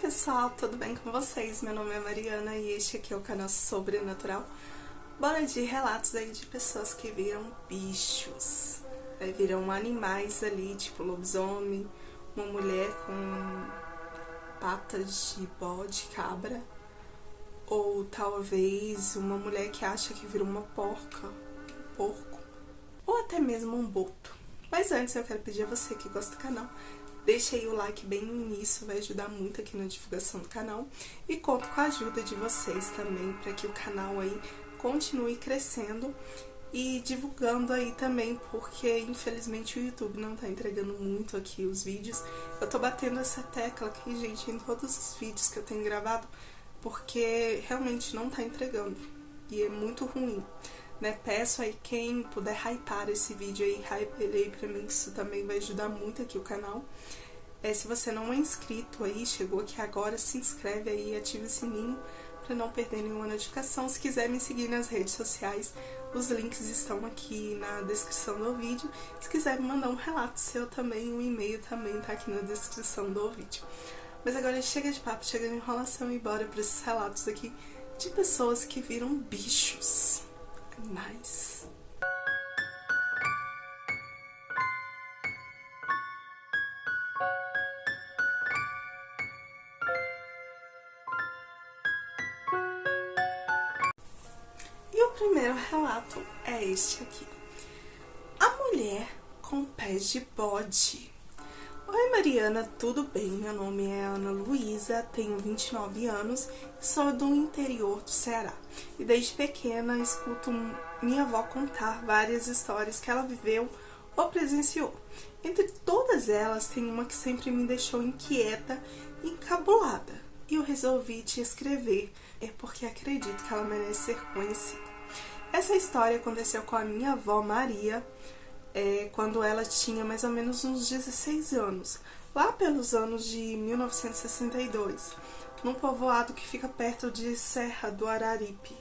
pessoal, tudo bem com vocês? Meu nome é Mariana e este aqui é o canal Sobrenatural. Bora de relatos aí de pessoas que viram bichos, viram animais ali, tipo lobisomem, uma mulher com patas de bode, cabra, ou talvez uma mulher que acha que virou uma porco, ou até mesmo um boto. Mas antes eu quero pedir a você que gosta do canal, deixa aí o like bem no início, vai ajudar muito aqui na divulgação do canal. E conto com a ajuda de vocês também, para que o canal aí continue crescendo e divulgando aí também, porque infelizmente o YouTube não tá entregando muito aqui os vídeos. Eu tô batendo essa tecla aqui, gente, em todos os vídeos que eu tenho gravado, porque realmente não tá entregando e é muito ruim, né? Peço aí quem puder hypar esse vídeo aí, hype ele aí pra mim, que isso também vai ajudar muito aqui o canal. Se você não é inscrito aí, chegou aqui agora, se inscreve aí e ativa o sininho para não perder nenhuma notificação. Se quiser me seguir nas redes sociais, os links estão aqui na descrição do vídeo. Se quiser me mandar um relato seu também, o e-mail também tá aqui na descrição do vídeo. Mas agora chega de papo, chega de enrolação e bora para esses relatos aqui de pessoas que viram bichos, animais. E o primeiro relato é este aqui. A mulher com pés de bode. Oi Mariana, tudo bem? Meu nome é Ana Luísa, tenho 29 anos e sou do interior do Ceará. E desde pequena escuto minha avó contar várias histórias que ela viveu ou presenciou. Entre todas elas, tem uma que sempre me deixou inquieta e encabulada. E eu resolvi te escrever, porque acredito que ela merece ser conhecida. Essa história aconteceu com a minha avó Maria, quando ela tinha mais ou menos uns 16 anos, lá pelos anos de 1962, num povoado que fica perto de Serra do Araripe.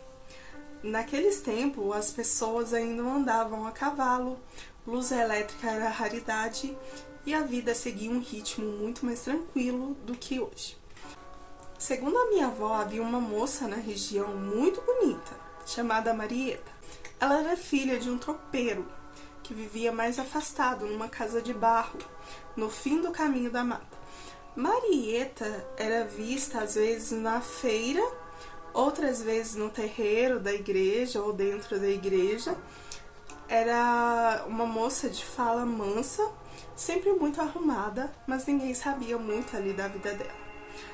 Naqueles tempos, as pessoas ainda andavam a cavalo, luz elétrica era raridade e a vida seguia um ritmo muito mais tranquilo do que hoje. Segundo a minha avó, havia uma moça na região muito bonita, chamada Marieta. Ela era filha de um tropeiro, que vivia mais afastado, numa casa de barro, no fim do caminho da mata. Marieta era vista às vezes na feira, outras vezes no terreiro da igreja ou dentro da igreja. Era uma moça de fala mansa, sempre muito arrumada, mas ninguém sabia muito ali da vida dela.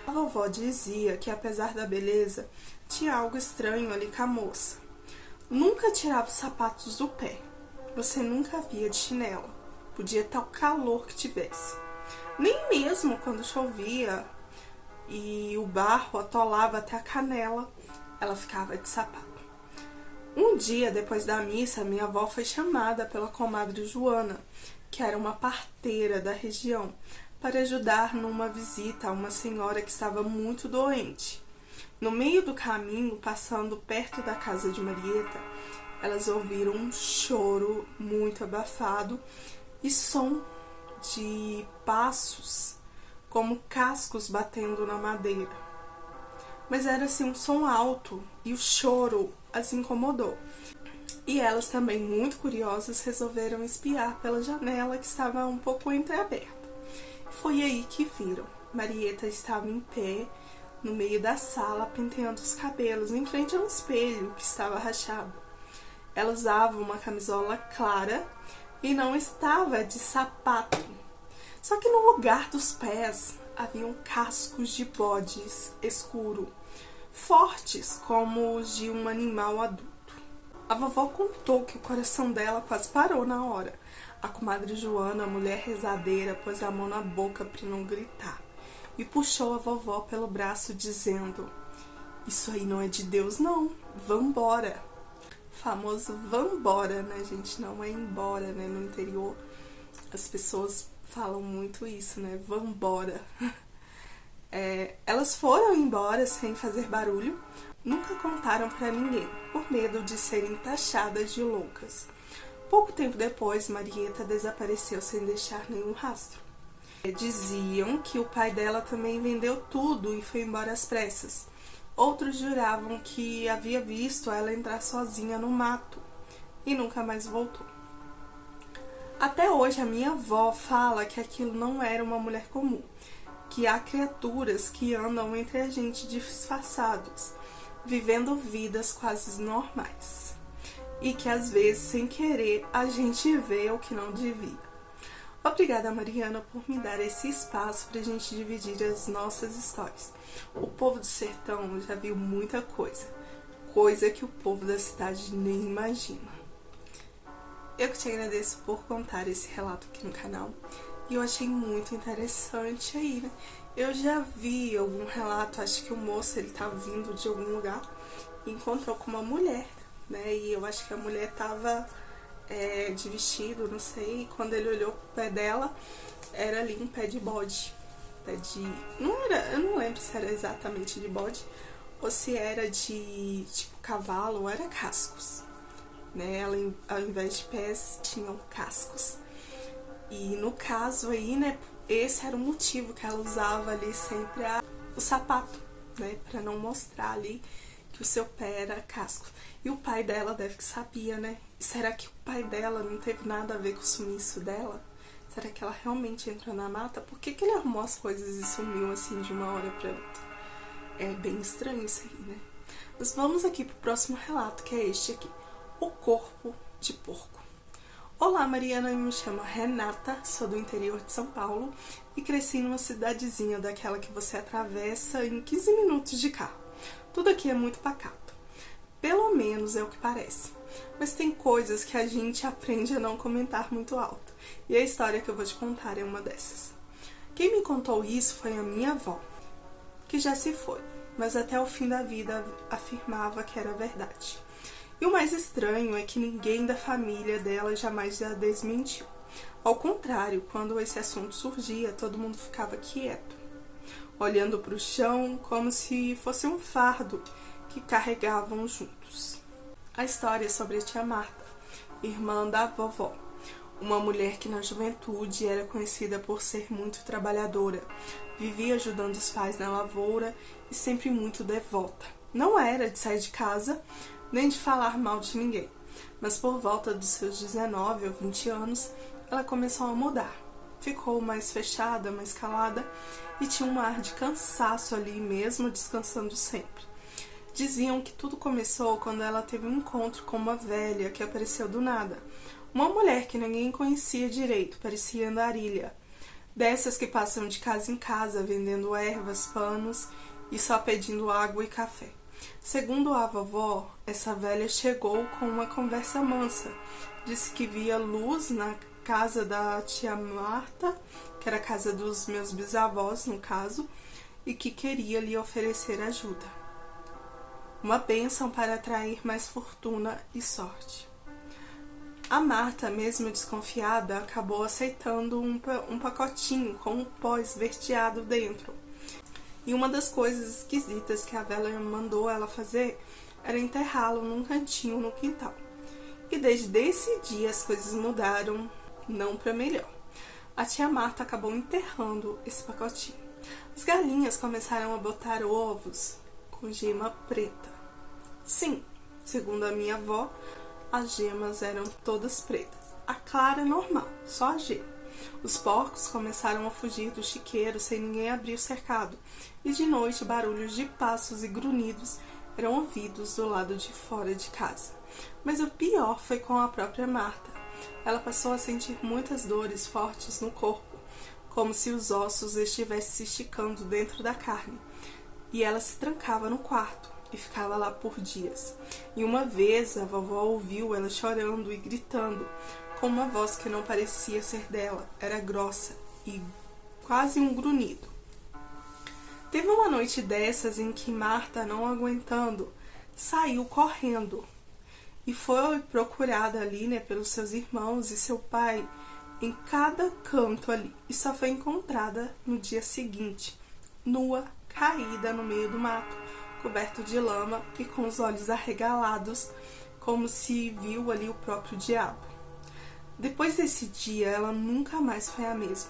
A vovó dizia que, apesar da beleza, tinha algo estranho ali com a moça. Nunca tirava os sapatos do pé. Você nunca via de chinelo. Podia estar o calor que tivesse. Nem mesmo quando chovia e o barro atolava até a canela, ela ficava de sapato. Um dia, depois da missa, minha avó foi chamada pela comadre Joana, que era uma parteira da região, para ajudar numa visita a uma senhora que estava muito doente. No meio do caminho, passando perto da casa de Marieta, elas ouviram um choro muito abafado e som de passos, como cascos batendo na madeira. Mas era assim um som alto e o choro as incomodou. E elas também, muito curiosas, resolveram espiar pela janela que estava um pouco entreaberta. Foi aí que viram. Marieta estava em pé, no meio da sala, penteando os cabelos, em frente a um espelho que estava rachado. Ela usava uma camisola clara e não estava de sapato. Só que no lugar dos pés haviam cascos de bodes escuro, fortes como os de um animal adulto. A vovó contou que o coração dela quase parou na hora. A comadre Joana, a mulher rezadeira, pôs a mão na boca para não gritar e puxou a vovó pelo braço dizendo: "Isso aí não é de Deus não, vambora." Famoso vambora, né, gente? Não é embora, né? No interior as pessoas falam muito isso, né? Vambora. Elas foram embora sem fazer barulho, nunca contaram pra ninguém, por medo de serem taxadas de loucas. Pouco tempo depois, Marieta desapareceu sem deixar nenhum rastro. Diziam que o pai dela também vendeu tudo e foi embora às pressas. Outros juravam que havia visto ela entrar sozinha no mato e nunca mais voltou. Até hoje a minha avó fala que aquilo não era uma mulher comum, que há criaturas que andam entre a gente disfarçados, vivendo vidas quase normais, e que às vezes, sem querer, a gente vê o que não devia. Obrigada, Mariana, por me dar esse espaço para a gente dividir as nossas histórias. O povo do sertão já viu muita coisa, coisa que o povo da cidade nem imagina. Eu que te agradeço por contar esse relato aqui no canal. E eu achei muito interessante aí, né? Eu já vi algum relato, acho que o moço, ele tava vindo de algum lugar e encontrou com uma mulher, né? E eu acho que a mulher tava de vestido, não sei. E quando ele olhou pro pé dela, era ali um pé de bode. Pé de... Não era, eu não lembro se era exatamente de bode ou se era de, tipo, cavalo ou era cascos. Né? Ela, ao invés de pés, tinham cascos. E no caso aí, né, esse era o motivo que ela usava ali sempre o sapato, né, para não mostrar ali que o seu pé era casco. E o pai dela deve que sabia, né? E será que o pai dela não teve nada a ver com o sumiço dela? Será que ela realmente entrou na mata? Por que ele arrumou as coisas e sumiu assim de uma hora para outra? É bem estranho isso aí, né? Mas vamos aqui pro próximo relato, que é este aqui. O corpo de porco. Olá, Mariana, eu me chamo Renata, sou do interior de São Paulo e cresci numa cidadezinha daquela que você atravessa em 15 minutos de carro. Tudo aqui é muito pacato. Pelo menos é o que parece. Mas tem coisas que a gente aprende a não comentar muito alto. E a história que eu vou te contar é uma dessas. Quem me contou isso foi a minha avó, que já se foi, mas até o fim da vida afirmava que era verdade. E o mais estranho é que ninguém da família dela jamais a desmentiu. Ao contrário, quando esse assunto surgia, todo mundo ficava quieto, olhando para o chão como se fosse um fardo que carregavam juntos. A história é sobre a tia Marta, irmã da vovó, uma mulher que na juventude era conhecida por ser muito trabalhadora, vivia ajudando os pais na lavoura e sempre muito devota. Não era de sair de casa, nem de falar mal de ninguém, mas por volta dos seus 19 ou 20 anos, ela começou a mudar. Ficou mais fechada, mais calada e tinha um ar de cansaço ali mesmo, descansando sempre. Diziam que tudo começou quando ela teve um encontro com uma velha que apareceu do nada. Uma mulher que ninguém conhecia direito, parecia andarilha. Dessas que passam de casa em casa, vendendo ervas, panos e só pedindo água e café. Segundo a vovó, essa velha chegou com uma conversa mansa. Disse que via luz na casa da tia Marta, que era a casa dos meus bisavós, no caso, e que queria lhe oferecer ajuda. Uma bênção para atrair mais fortuna e sorte. A Marta, mesmo desconfiada, acabou aceitando um pacotinho com um pó esverdeado dentro. E uma das coisas esquisitas que a velha mandou ela fazer era enterrá-lo num cantinho no quintal. E desde esse dia as coisas mudaram, não para melhor. A tia Marta acabou enterrando esse pacotinho. As galinhas começaram a botar ovos com gema preta. Sim, segundo a minha avó, as gemas eram todas pretas. A clara é normal, só a gema. Os porcos começaram a fugir do chiqueiro sem ninguém abrir o cercado, e de noite barulhos de passos e grunhidos eram ouvidos do lado de fora de casa. Mas o pior foi com a própria Marta. Ela passou a sentir muitas dores fortes no corpo, como se os ossos estivessem se esticando dentro da carne, e ela se trancava no quarto e ficava lá por dias. E uma vez a vovó ouviu ela chorando e gritando, com uma voz que não parecia ser dela, era grossa e quase um grunhido. Teve uma noite dessas em que Marta, não aguentando, saiu correndo e foi procurada ali, né, pelos seus irmãos e seu pai em cada canto ali, e só foi encontrada no dia seguinte, nua, caída no meio do mato, coberto de lama e com os olhos arregalados, como se viu ali o próprio diabo. Depois desse dia, ela nunca mais foi a mesma.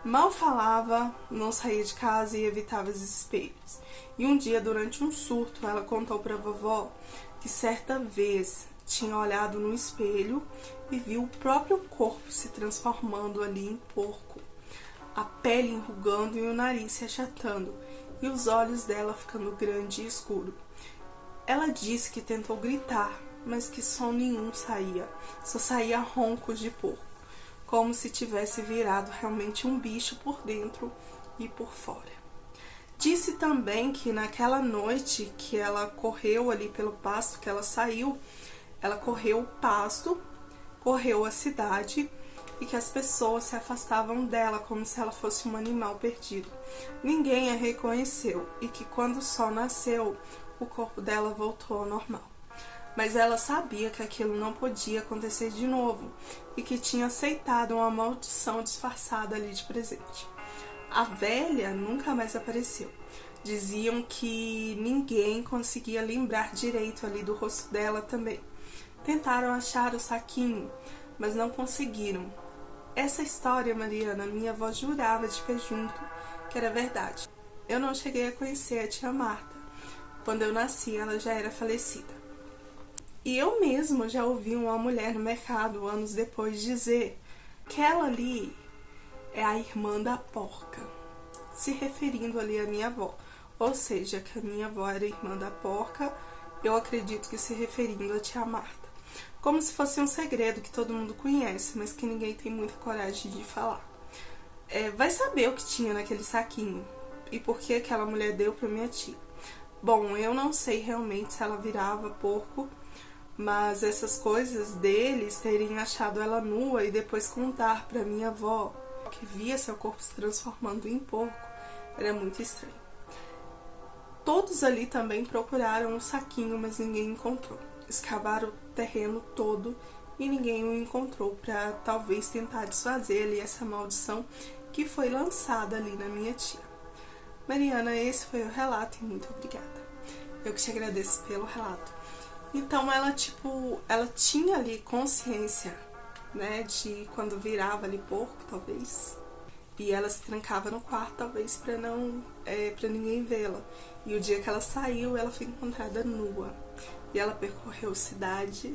Mal falava, não saía de casa e evitava os espelhos. E um dia, durante um surto, ela contou para a vovó que certa vez tinha olhado no espelho e viu o próprio corpo se transformando ali em porco, a pele enrugando e o nariz se achatando, e os olhos dela ficando grande e escuro. Ela disse que tentou gritar, mas que som nenhum saía, só saía roncos de porco, como se tivesse virado realmente um bicho por dentro e por fora. Disse também que naquela noite que ela correu ali pelo pasto, que ela saiu, ela correu o pasto, correu a cidade e que as pessoas se afastavam dela como se ela fosse um animal perdido. Ninguém a reconheceu e que quando o sol nasceu, o corpo dela voltou ao normal. Mas ela sabia que aquilo não podia acontecer de novo e que tinha aceitado uma maldição disfarçada ali de presente. A velha nunca mais apareceu. Diziam que ninguém conseguia lembrar direito ali do rosto dela também. Tentaram achar o saquinho, mas não conseguiram. Essa história, Mariana, minha avó jurava de pé junto que era verdade. Eu não cheguei a conhecer a tia Marta. Quando eu nasci, ela já era falecida. E eu mesma já ouvi uma mulher no mercado, anos depois, dizer que ela ali é a irmã da porca, se referindo ali à minha avó. Ou seja, que a minha avó era irmã da porca, eu acredito que se referindo à tia Marta. Como se fosse um segredo que todo mundo conhece, mas que ninguém tem muita coragem de falar. Vai saber o que tinha naquele saquinho e por que aquela mulher deu pra minha tia. Bom, eu não sei realmente se ela virava porco, mas essas coisas deles terem achado ela nua e depois contar pra minha avó que via seu corpo se transformando em porco era muito estranho. Todos ali também procuraram um saquinho, mas ninguém encontrou. Escavaram o terreno todo e ninguém o encontrou para talvez tentar desfazer ali essa maldição que foi lançada ali na minha tia. Mariana, esse foi o relato e muito obrigada. Eu que te agradeço pelo relato. Então ela tinha ali consciência, né, de quando virava ali porco, talvez. E ela se trancava no quarto, talvez para ninguém vê-la. E o dia que ela saiu, ela foi encontrada nua. E ela percorreu a cidade,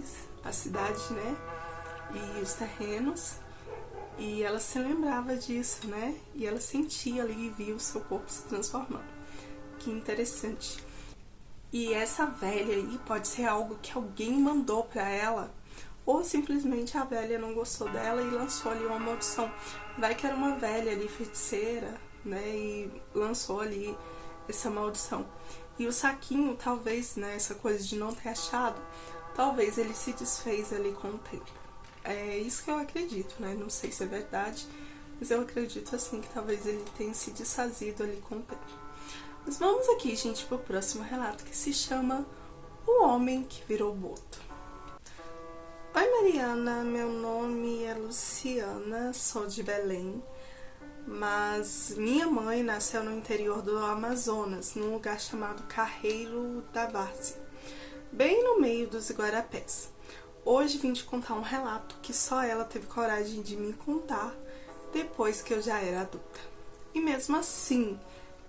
né, e os terrenos. E ela se lembrava disso, né? E ela sentia ali e via o seu corpo se transformando. Que interessante. E essa velha aí pode ser algo que alguém mandou pra ela, ou simplesmente a velha não gostou dela e lançou ali uma maldição. Vai que era uma velha ali feiticeira, né, e lançou ali essa maldição. E o saquinho, talvez, né, essa coisa de não ter achado, talvez ele se desfez ali com o tempo. É isso que eu acredito, né, não sei se é verdade, mas eu acredito assim que talvez ele tenha se desfazido ali com o tempo. Mas vamos aqui, gente, pro próximo relato, que se chama O Homem que Virou Boto. Oi, Mariana, meu nome é Luciana, sou de Belém, mas minha mãe nasceu no interior do Amazonas, num lugar chamado Carreiro da Várzea, bem no meio dos Iguarapés. Hoje vim te contar um relato que só ela teve coragem de me contar depois que eu já era adulta. E mesmo assim,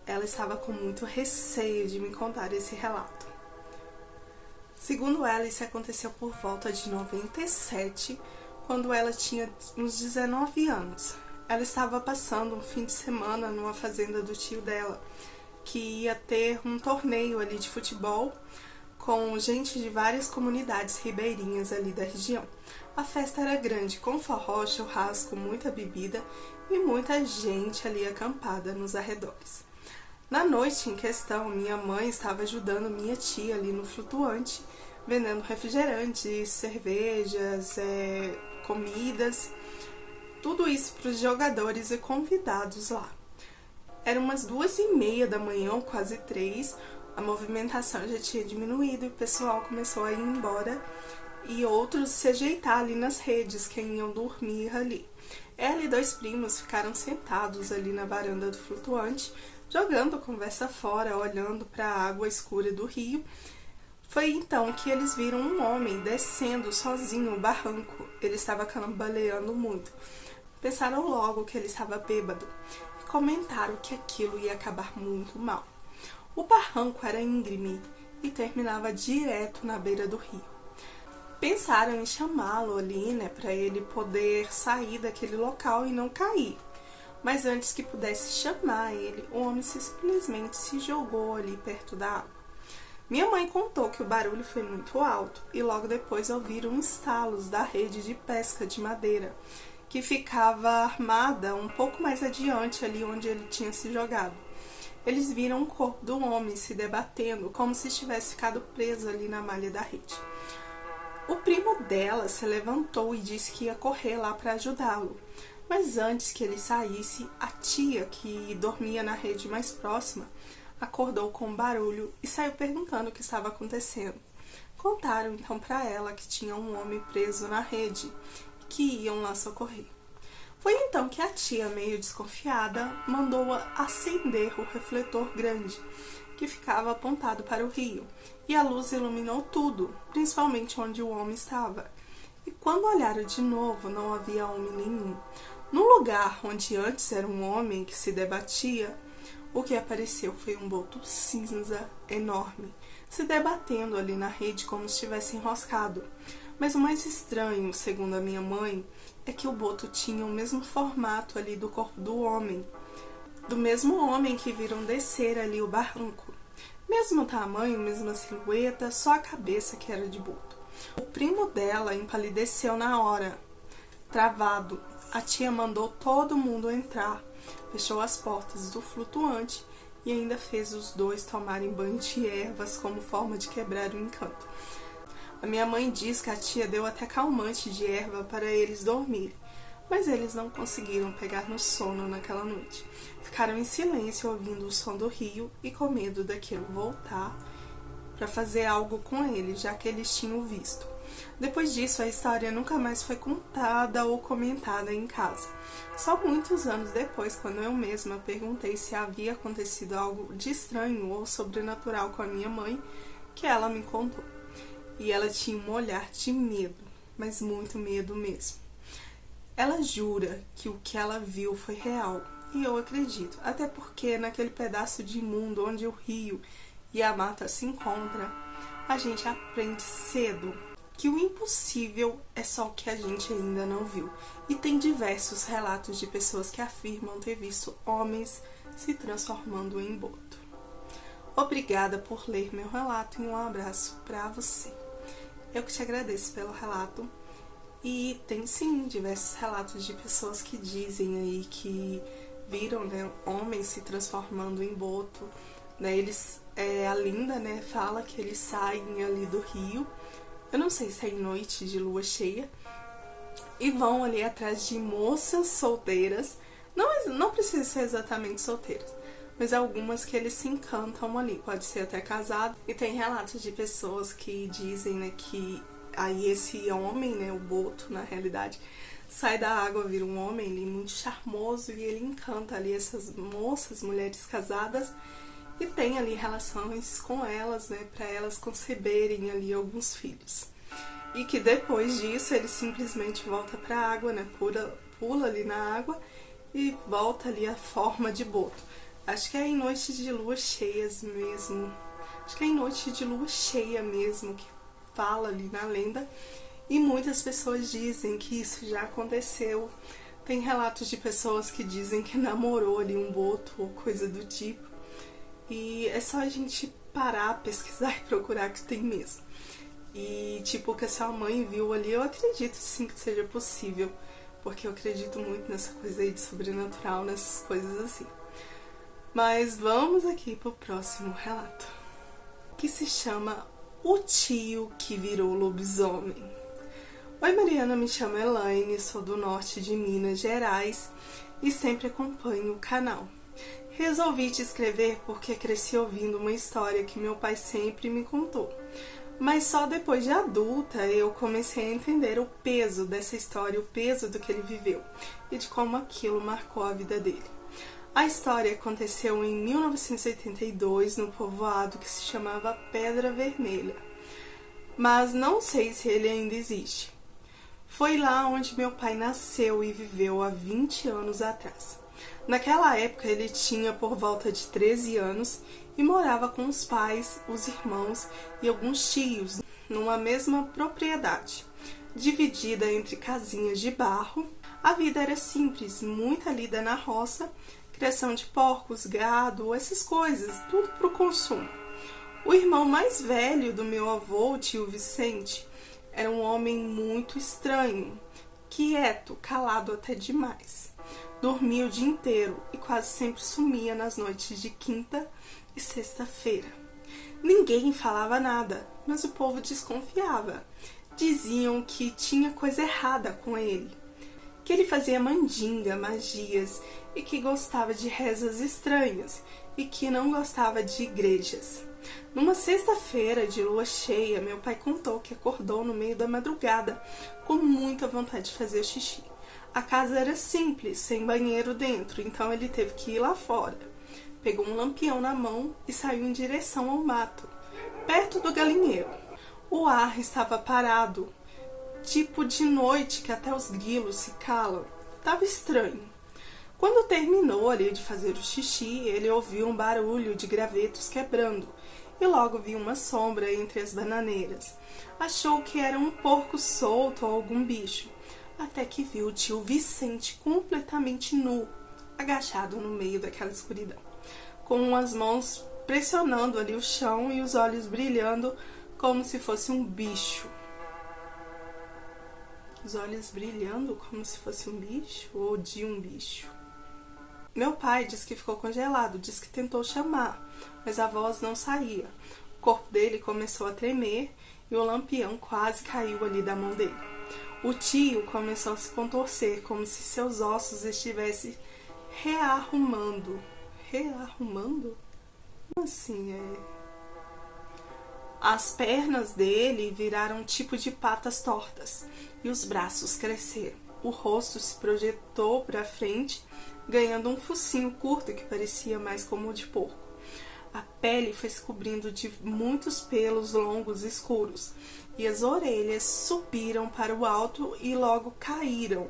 ela estava com muito receio de me contar esse relato. Segundo ela, isso aconteceu por volta de 97, quando ela tinha uns 19 anos. Ela estava passando um fim de semana numa fazenda do tio dela, que ia ter um torneio ali de futebol com gente de várias comunidades ribeirinhas ali da região. A festa era grande, com forró, churrasco, muita bebida e muita gente ali acampada nos arredores. Na noite em questão, minha mãe estava ajudando minha tia ali no flutuante, vendendo refrigerantes, cervejas, comidas, tudo isso para os jogadores e convidados lá. Eram umas 2:30 da manhã, quase 3, a movimentação já tinha diminuído e o pessoal começou a ir embora e outros se ajeitar ali nas redes, que iam dormir ali. Ela e 2 primos ficaram sentados ali na varanda do flutuante, jogando conversa fora, olhando para a água escura do rio. Foi então que eles viram um homem descendo sozinho o barranco. Ele estava cambaleando muito. pensaram logo que ele estava bêbado e comentaram que aquilo ia acabar muito mal. O barranco era íngreme e terminava direto na beira do rio. Pensaram em chamá-lo ali, né, para ele poder sair daquele local e não cair. Mas antes que pudesse chamar ele, o homem simplesmente se jogou ali perto da água. Minha mãe contou que o barulho foi muito alto e logo depois ouviram estalos da rede de pesca de madeira, que ficava armada um pouco mais adiante ali onde ele tinha se jogado. Eles viram o corpo do homem se debatendo como se tivesse ficado preso ali na malha da rede. O primo dela se levantou e disse que ia correr lá para ajudá-lo. Mas antes que ele saísse, a tia, que dormia na rede mais próxima, acordou com um barulho e saiu perguntando o que estava acontecendo. Contaram então para ela que tinha um homem preso na rede e que iam lá socorrer. Foi então que a tia, meio desconfiada, mandou acender o refletor grande, que ficava apontado para o rio, e a luz iluminou tudo, principalmente onde o homem estava. E quando olharam de novo, não havia homem nenhum. No lugar onde antes era um homem que se debatia, o que apareceu foi um boto cinza enorme, se debatendo ali na rede como se estivesse enroscado. Mas o mais estranho, segundo a minha mãe, é que o boto tinha o mesmo formato ali do corpo do homem, do mesmo homem que viram descer ali o barranco. Mesmo tamanho, mesma silhueta, só a cabeça que era de boto. O primo dela empalideceu na hora, travado. A tia mandou todo mundo entrar, fechou as portas do flutuante e ainda fez os dois tomarem banho de ervas como forma de quebrar o encanto. A minha mãe diz que a tia deu até calmante de erva para eles dormirem, mas eles não conseguiram pegar no sono naquela noite. Ficaram em silêncio ouvindo o som do rio e com medo daquilo voltar para fazer algo com ele, já que eles tinham visto. Depois disso, a história nunca mais foi contada ou comentada em casa. Só muitos anos depois, quando eu mesma perguntei se havia acontecido algo de estranho ou sobrenatural com a minha mãe, que ela me contou. E ela tinha um olhar de medo, mas muito medo mesmo. Ela jura que o que ela viu foi real, e eu acredito, até porque naquele pedaço de mundo onde o rio e a mata se encontram, a gente aprende cedo que o impossível é só o que a gente ainda não viu. E tem diversos relatos de pessoas que afirmam ter visto homens se transformando em boto. Obrigada por ler meu relato e um abraço para você. Eu que te agradeço pelo relato. E tem sim diversos relatos de pessoas que dizem aí que viram, né, homens se transformando em boto. Né, a Linda, né, fala que eles saem ali do rio. Eu não sei se é em noite de lua cheia. E vão ali atrás de moças solteiras. Não precisa ser exatamente solteiras, mas algumas que eles se encantam ali. Pode ser até casado. E tem relatos de pessoas que dizem, né, que aí esse homem, né, o boto, na realidade, sai da água, vira um homem ali muito charmoso e ele encanta ali essas moças, mulheres casadas, e tem ali relações com elas, né, para elas conceberem ali alguns filhos. E que depois disso ele simplesmente volta para a água, né, pula ali na água e volta ali a forma de boto. Acho que é em noite de lua cheias mesmo. Acho que é em noite de lua cheia mesmo que fala ali na lenda. E muitas pessoas dizem que isso já aconteceu. Tem relatos de pessoas que dizem que namorou ali um boto ou coisa do tipo. E é só a gente parar, pesquisar e procurar que tem mesmo. E tipo, que a sua mãe viu ali, eu acredito sim que seja possível. Porque eu acredito muito nessa coisa aí de sobrenatural, nessas coisas assim. Mas vamos aqui pro próximo relato, que se chama O Tio que Virou Lobisomem. Oi Mariana, me chamo Elaine, sou do norte de Minas Gerais e sempre acompanho o canal. Resolvi te escrever porque cresci ouvindo uma história que meu pai sempre me contou. Mas só depois de adulta eu comecei a entender o peso dessa história, o peso do que ele viveu e de como aquilo marcou a vida dele. A história aconteceu em 1982 no povoado que se chamava Pedra Vermelha, mas não sei se ele ainda existe. Foi lá onde meu pai nasceu e viveu há 20 anos atrás. Naquela época ele tinha por volta de 13 anos e morava com os pais, os irmãos e alguns tios numa mesma propriedade, dividida entre casinhas de barro. A vida era simples, muita lida na roça, criação de porcos, gado, essas coisas, tudo para o consumo. O irmão mais velho do meu avô, o tio Vicente, era um homem muito estranho, quieto, calado até demais. Dormia o dia inteiro e quase sempre sumia nas noites de quinta e sexta-feira. Ninguém falava nada, mas o povo desconfiava. Diziam que tinha coisa errada com ele, que ele fazia mandinga, magias e que gostava de rezas estranhas e que não gostava de igrejas. Numa sexta-feira de lua cheia, meu pai contou que acordou no meio da madrugada com muita vontade de fazer xixi. A casa era simples, sem banheiro dentro, então ele teve que ir lá fora. Pegou um lampião na mão e saiu em direção ao mato, perto do galinheiro. O ar estava parado, tipo de noite que até os grilos se calam. Tava estranho. Quando terminou ali de fazer o xixi, ele ouviu um barulho de gravetos quebrando e logo viu uma sombra entre as bananeiras. Achou que era um porco solto ou algum bicho, até que viu o tio Vicente completamente nu, agachado no meio daquela escuridão, com as mãos pressionando ali o chão e os olhos brilhando como se fosse um bicho. Os olhos brilhando como se fosse um bicho ou de um bicho. Meu pai disse que ficou congelado, disse que tentou chamar, mas a voz não saía. O corpo dele começou a tremer e o lampião quase caiu ali da mão dele. O tio começou a se contorcer, como se seus ossos estivessem rearrumando. Rearrumando? Como assim? As pernas dele viraram um tipo de patas tortas e os braços cresceram. O rosto se projetou para frente, ganhando um focinho curto que parecia mais como o de porco. A pele foi se cobrindo de muitos pelos longos e escuros, e as orelhas subiram para o alto e logo caíram.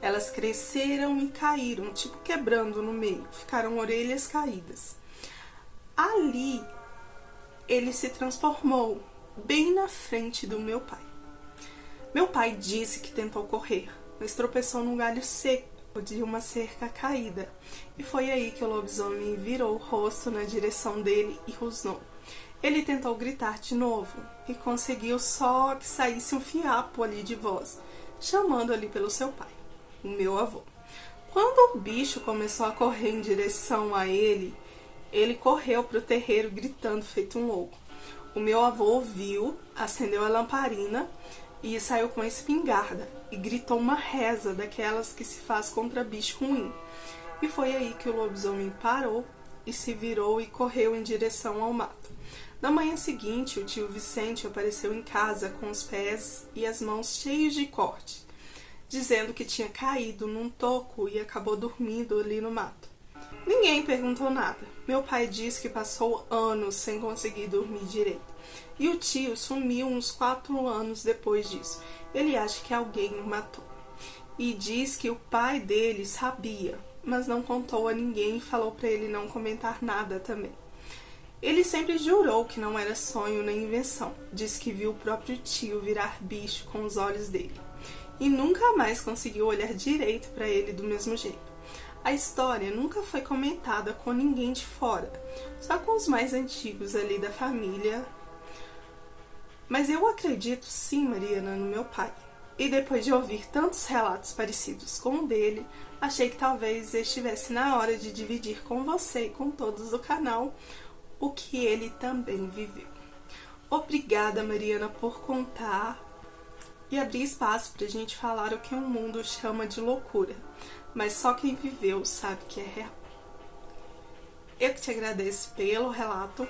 Elas cresceram e caíram, tipo quebrando no meio, ficaram orelhas caídas. Ali, ele se transformou, bem na frente do meu pai. Meu pai disse que tentou correr, mas tropeçou num galho seco de uma cerca caída, e foi aí que o lobisomem virou o rosto na direção dele e rosnou. Ele tentou gritar de novo, e conseguiu só que saísse um fiapo ali de voz, chamando ali pelo seu pai, o meu avô. Quando o bicho começou a correr em direção a ele, ele correu para o terreiro gritando feito um louco. O meu avô ouviu, acendeu a lamparina e saiu com a espingarda e gritou uma reza daquelas que se faz contra bicho ruim. E foi aí que o lobisomem parou e se virou e correu em direção ao mato. Na manhã seguinte, o tio Vicente apareceu em casa com os pés e as mãos cheios de corte, dizendo que tinha caído num toco e acabou dormindo ali no mato. Ninguém perguntou nada. Meu pai disse que passou anos sem conseguir dormir direito. E o tio sumiu uns 4 anos depois disso. Ele acha que alguém o matou. E diz que o pai dele sabia, mas não contou a ninguém e falou para ele não comentar nada também. Ele sempre jurou que não era sonho nem invenção. Diz que viu o próprio tio virar bicho com os olhos dele. E nunca mais conseguiu olhar direito para ele do mesmo jeito. A história nunca foi comentada com ninguém de fora, só com os mais antigos ali da família. Mas eu acredito sim, Mariana, no meu pai. E depois de ouvir tantos relatos parecidos com o dele, achei que talvez estivesse na hora de dividir com você e com todos do canal o que ele também viveu. Obrigada, Mariana, por contar e abrir espaço para a gente falar o que o mundo chama de loucura, mas só quem viveu sabe que é real. Eu que te agradeço pelo relato.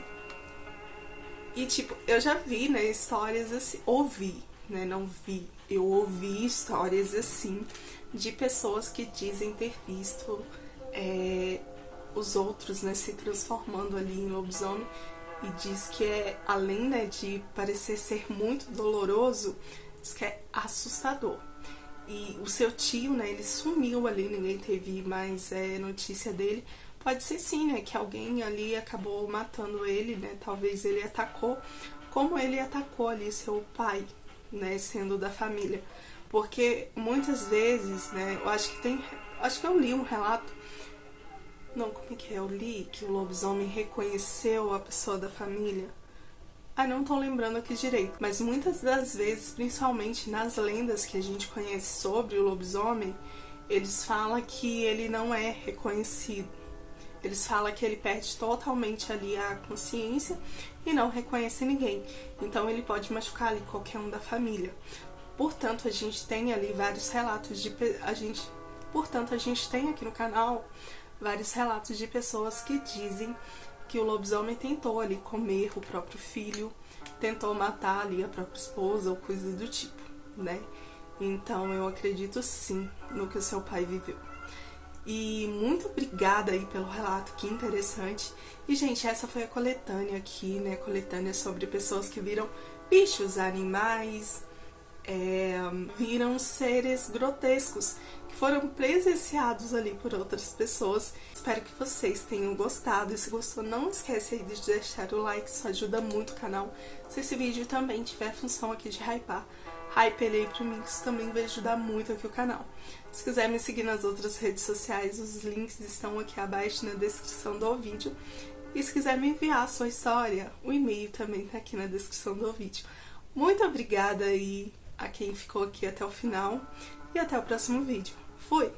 E eu já vi, né, histórias assim, ouvi, né, não vi, eu ouvi histórias assim, de pessoas que dizem ter visto os outros, né, se transformando ali em lobisomem, e diz que além, né, de parecer ser muito doloroso, Isso que é assustador. E o seu tio, né, ele sumiu ali, ninguém teve mais notícia dele. Pode ser sim, né, que alguém ali acabou matando ele, né, talvez ele atacou, como ele atacou ali seu pai, né, sendo da família. Porque muitas vezes, né, acho que eu li um relato, não, como é que é? Eu li que o lobisomem reconheceu a pessoa da família. Ah, não tô lembrando aqui direito, mas muitas das vezes, principalmente nas lendas que a gente conhece sobre o lobisomem, eles falam que ele não é reconhecido. Eles falam que ele perde totalmente ali a consciência e não reconhece ninguém. Então ele pode machucar ali qualquer um da família. Portanto, a gente tem ali vários relatos Portanto, a gente tem aqui no canal vários relatos de pessoas que dizem que o lobisomem tentou ali comer o próprio filho, tentou matar ali a própria esposa ou coisa do tipo, né? Então eu acredito sim no que o seu pai viveu. E muito obrigada aí pelo relato, que interessante. E gente, essa foi a coletânea aqui, né? Coletânea sobre pessoas que viram bichos, animais, viram seres grotescos que foram presenciados ali por outras pessoas. Espero que vocês tenham gostado. E se gostou, não esquece aí de deixar o like, isso ajuda muito o canal. Se esse vídeo também tiver a função aqui de hypar, hype ele aí pra mim, que isso também vai ajudar muito aqui o canal. Se quiser me seguir nas outras redes sociais, os links estão aqui abaixo na descrição do vídeo. E se quiser me enviar a sua história, o e-mail também tá aqui na descrição do vídeo. Muito obrigada aí a quem ficou aqui até o final e até o próximo vídeo. Fui!